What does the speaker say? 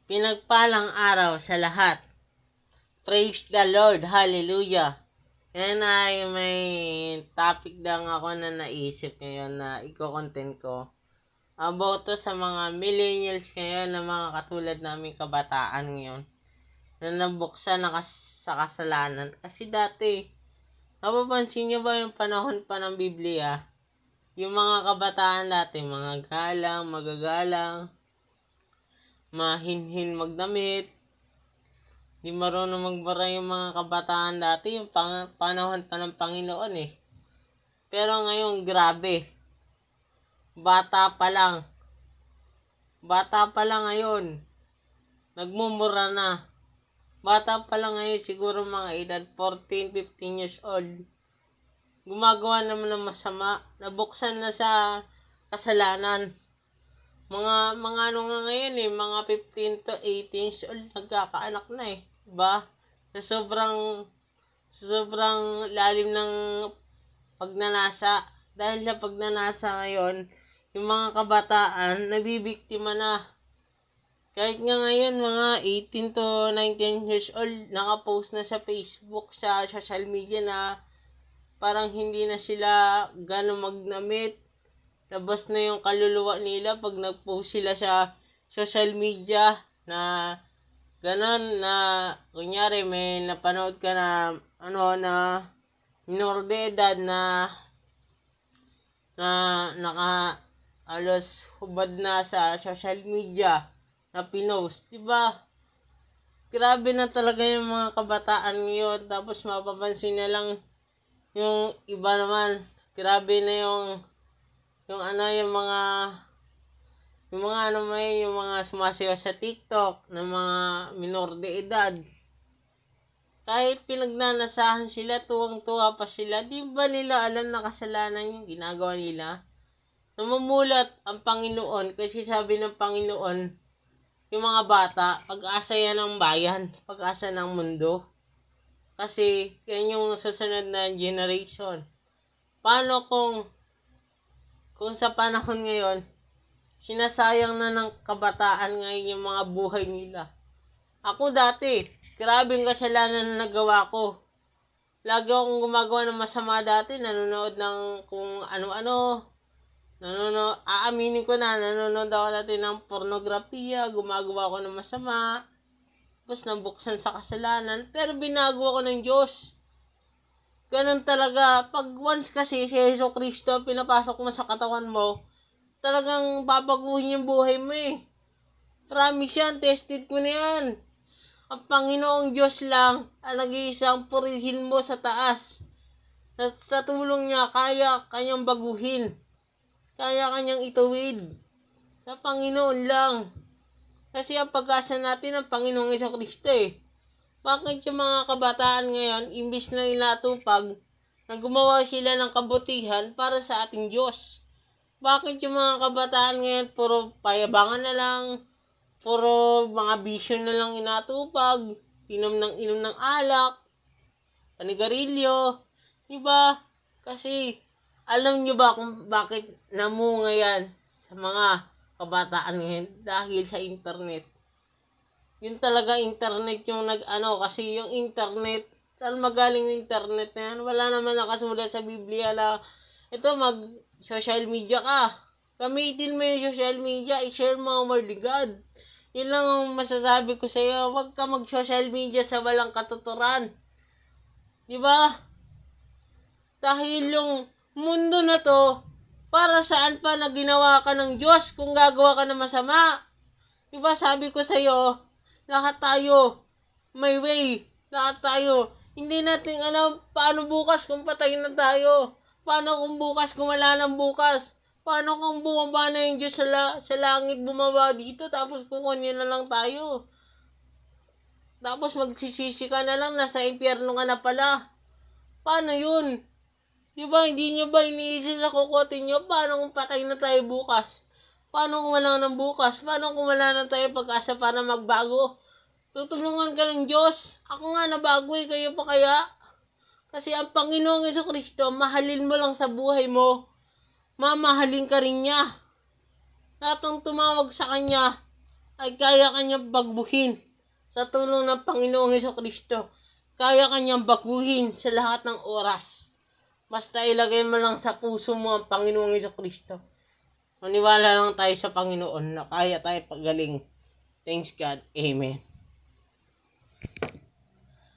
Pinagpalang araw sa lahat. Praise the Lord. Hallelujah. Yan ay may topic lang ako na naisip ngayon na i-content ko. About to sa mga millennials ngayon na mga katulad namin kabataan ngayon na nabuksan sa kasalanan. Kasi dati, napapansin nyo ba yung panahon pa ng Biblia? Yung mga kabataan dati, mga galang, magagalang, mahinhin magdamit, di marunong magbara yung mga kabataan dati, yung panahon pa ng Panginoon eh. Pero ngayon, grabe. Bata pa lang ngayon. Nagmumura na. Bata pa lang ngayon, siguro mga edad 14, 15 years old. Gumagawa naman ng masama. Nabuksan na sa kasalanan. Mga ano nga ngayon eh, mga 15 to 18 years old, nagkakaanak na eh. Diba? Sobrang lalim ng pagnanasa. Dahil sa pagnanasa ngayon, yung mga kabataan, nabibiktima na. Kahit nga ngayon, mga 18 to 19 years old, nakapost na sa Facebook, sa social media na parang hindi na sila gano'ng magnamit. Labas na yung kaluluwa nila pag nag-post sila sa social media na ganon na kunyari may napanood ka na minor de edad na naka alos hubad na sa social media na pinost, diba? Grabe na talaga yung mga kabataan ngayon. Tapos mapapansin na lang yung iba naman, grabe na yung mga sumasayaw sa TikTok na mga minor de edad. Kahit pinagnanasahan sila, tuwang-tuwa pa sila, di ba nila alam na kasalanan yung ginagawa nila? Namumulat ang Panginoon kasi sabi ng Panginoon, yung mga bata, pag-asa yan ng bayan, pag-asa ng mundo. Kasi yan yung susunod na generation. Paano kung sa panahon ngayon, sinasayang na ng kabataan ngayon yung mga buhay nila. Ako dati, grabe yung kasalanan na nagawa ko. Lagi akong gumagawa ng masama dati, nanonood ng kung ano-ano. Aaminin ko na, nanonood ako dati ng pornografiya, gumagawa ako ng masama. Tapos nabuksan sa kasalanan, pero binago ako ng Diyos. Ganun talaga. Pag once kasi si Jesucristo pinapasok mo sa katawan mo, talagang babaguhin yung buhay mo eh. Promise yan, tested ko na yan. Ang Panginoong Diyos lang ang nag-iisang purihin mo sa taas. At sa tulong niya, kaya kanyang baguhin. Kaya kanyang ituwid. Sa Panginoon lang. Kasi ang pag-asa natin ang Panginoong Jesucristo eh. Bakit yung mga kabataan ngayon, imbis na inatupag, na gumawa sila ng kabutihan para sa ating Diyos? Bakit yung mga kabataan ngayon, puro payabangan na lang, puro mga bisyo na lang inatupag, inom ng alak, panigarilyo, diba? Kasi, alam nyo ba kung bakit namunga yan sa mga kabataan ngayon? Dahil sa internet. Yun talaga internet yung kasi yung internet, saan magaling yung internet na yan? Wala naman nakasulat sa Biblia na ito mag-social media ka. Gamitin mo yung social media, i-share mo ang word of God. Yun lang ang masasabi ko sa iyo, huwag ka mag-social media sa walang katuturan. Diba? Dahil yung mundo na to, para saan pa na ginawa ka ng Diyos kung gagawa ka ng masama? Diba sabi ko sa iyo, lahat tayo may way. Lahat tayo. Hindi natin alam paano bukas kung patay na tayo. Paano kung bukas kung wala nang bukas. Paano kung bumaba na yung Diyos sa langit, bumaba dito, tapos kukunin na lang tayo. Tapos magsisisi ka na lang, nasa impyerno ka na pala. Paano yun? Diba, hindi nyo ba iniisip sa kukotin nyo? Paano kung patay na tayo bukas? Paano kung wala nang bukas? Paano kung wala na tayo pag-asa para magbago? Tutulungan ka ng Diyos. Ako nga nabago eh, kayo pa kaya? Kasi ang Panginoong Jesucristo, mahalin mo lang sa buhay mo. Mamahalin ka rin niya. Lahat ng tumawag sa Kanya, ay kaya kanyang bagbuhin sa tulong ng Panginoong Hesukristo. Kaya kanyang baguhin sa lahat ng oras. Basta ilagay mo lang sa puso mo ang Panginoong Hesukristo. Maniwala lang tayo sa Panginoon na kaya tayo pagaling. Thanks God. Amen.